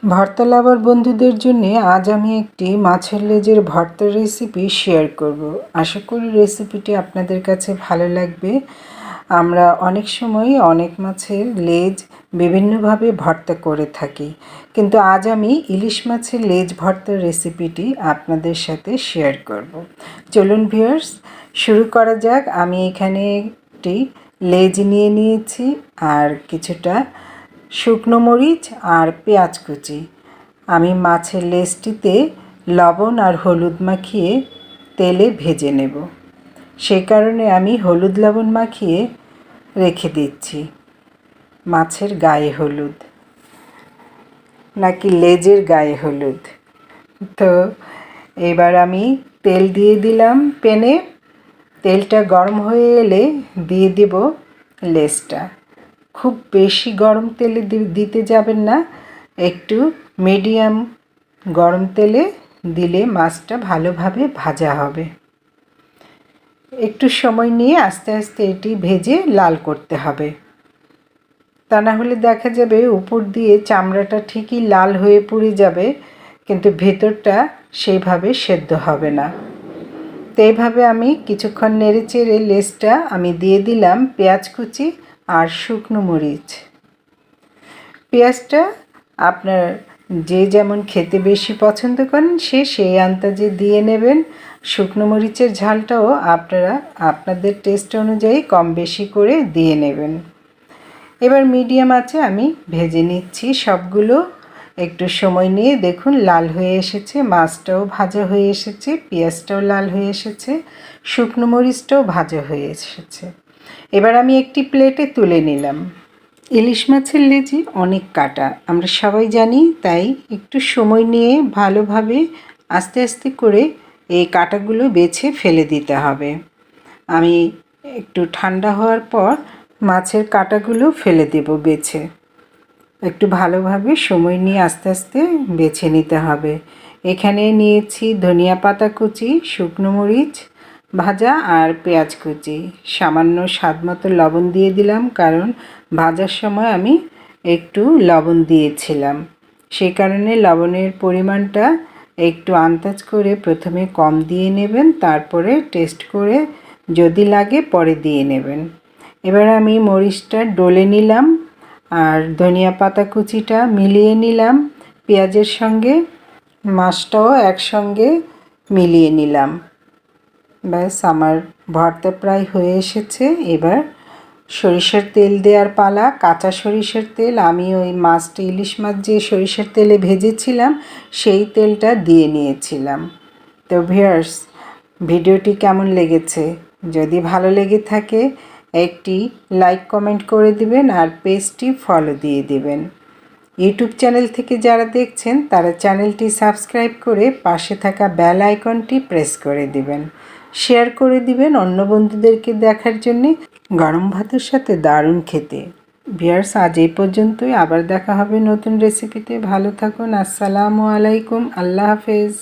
ভর্তা লাভার বন্ধুদের জন্য আজ আমি একটি মাছের লেজের ভর্তার রেসিপি শেয়ার করব। আশা করি রেসিপিটি আপনাদের কাছে ভালো লাগবে। আমরা অনেক সময় অনেক মাছের লেজ বিভিন্নভাবে ভর্তা করে থাকি, কিন্তু আজ আমি ইলিশ মাছের লেজ ভর্তার রেসিপিটি আপনাদের সাথে শেয়ার করব। চলুন ভিউয়ার্স, শুরু করা যাক। আমি এখানে একটি লেজ নিয়ে নিয়েছি আর কিছুটা শুকনো মরিচ আর পেঁয়াজ কুচি। আমি মাছের লেজটিতে লবণ আর হলুদ মাখিয়ে তেলে ভেজে নেব, সেই কারণে আমি হলুদ লবণ মাখিয়ে রেখে দিচ্ছি। মাছের গায়ে হলুদ নাকি লেজের গায়ে হলুদ। তো এবার আমি তেল দিয়ে দিলাম প্যানে। তেলটা গরম হয়ে এলে দিয়ে দেব লেজটা। খুব বেশি গরম তেলে দিতে যাবেন না, একটু মিডিয়াম গরম তেলে দিলে মাছটা ভালোভাবে ভাজা হবে। একটু সময় নিয়ে আস্তে আস্তে এটি ভেজে লাল করতে হবে, তা না হলে দেখা যাবে উপর দিয়ে চামড়াটা ঠিকই লাল হয়ে পুড়ে যাবে, কিন্তু ভেতরটা সেইভাবে সেদ্ধ হবে না। তো এইভাবে আমি কিছুক্ষণ নেড়ে চেড়ে লেজটা আমি দিয়ে দিলাম পেঁয়াজ কুচি আর শুকনো মরিচ। পেঁয়াজটা আপনার যে যেমন খেতে বেশি পছন্দ করেন সেই আন্দাজে দিয়ে নেবেন। শুকনো মরিচের ঝালটাও আপনারা আপনাদের টেস্ট অনুযায়ী কম বেশি করে দিয়ে নেবেন। এবার মিডিয়াম আঁচে আমি ভেজে নিচ্ছি সবগুলো। একটু সময় নিয়ে দেখুন লাল হয়ে এসেছে, মাছটাও ভাজা হয়ে এসেছে, পেঁয়াজটাও লাল হয়ে এসেছে, শুকনো মরিচটাও ভাজা হয়ে এসেছে। এবার আমি একটি প্লেটে তুলে নিলাম। ইলিশ মাছের লেজে অনেক কাটা আমরা সবাই জানি, তাই একটু সময় নিয়ে ভালোভাবে আস্তে আস্তে করে এই কাটাগুলো বেছে ফেলে দিতে হবে। আমি একটু ঠান্ডা হওয়ার পর মাছের কাটাগুলো ফেলে দেব বেছে। একটু ভালোভাবে সময় নিয়ে আস্তে আস্তে বেছে নিতে হবে। এখানে নিয়েছি ধনিয়া পাতা কুচি, শুকনো মরিচ ভাজা আর পেঁয়াজ কুচি। সামান্য স্বাদ মতো লবণ দিয়ে দিলাম, কারণ ভাজার সময় আমি একটু লবণ দিয়েছিলাম, সেই কারণে লবণের পরিমাণটা একটু আন্দাজ করে প্রথমে কম দিয়ে নেবেন, তারপরে টেস্ট করে যদি লাগে পরে দিয়ে নেবেন। এবার আমি মরিচটা ডলে নিলাম আর ধনিয়া পাতা কুচিটা মিলিয়ে নিলাম পেঁয়াজের সঙ্গে, মাছটাও একসঙ্গে মিলিয়ে নিলাম। ব্যাস, আমার ভর্তা প্রায় হয়ে এসেছে। এবার সরিষার তেল দেওয়ার পালা। কাঁচা সরিষার তেল, আমি ওই মাছটা ইলিশ মাছ যে সরিষার তেলে ভেজেছিলাম সেই তেলটা দিয়ে নিয়েছিলাম। তো ভিউয়ার্স, ভিডিওটি কেমন লেগেছে? যদি ভালো লেগে থাকে একটি লাইক কমেন্ট করে দিবেন আর পেজটি ফলো দিয়ে দিবেন। ইউটিউব চ্যানেল থেকে যারা দেখছেন তারা চ্যানেলটি সাবস্ক্রাইব করে পাশে থাকা বেল আইকনটি প্রেস করে দিবেন। শেয়ার করে দিবেন অন্য বন্ধুদেরকে দেখার জন্যে। গরম ভাতের সাথে দারুণ খেতে। ভিউয়ার্স, আজ এই পর্যন্তই। আবার দেখা হবে নতুন রেসিপিতে। ভালো থাকুন। আসসালামু আলাইকুম। আল্লাহ হাফেজ।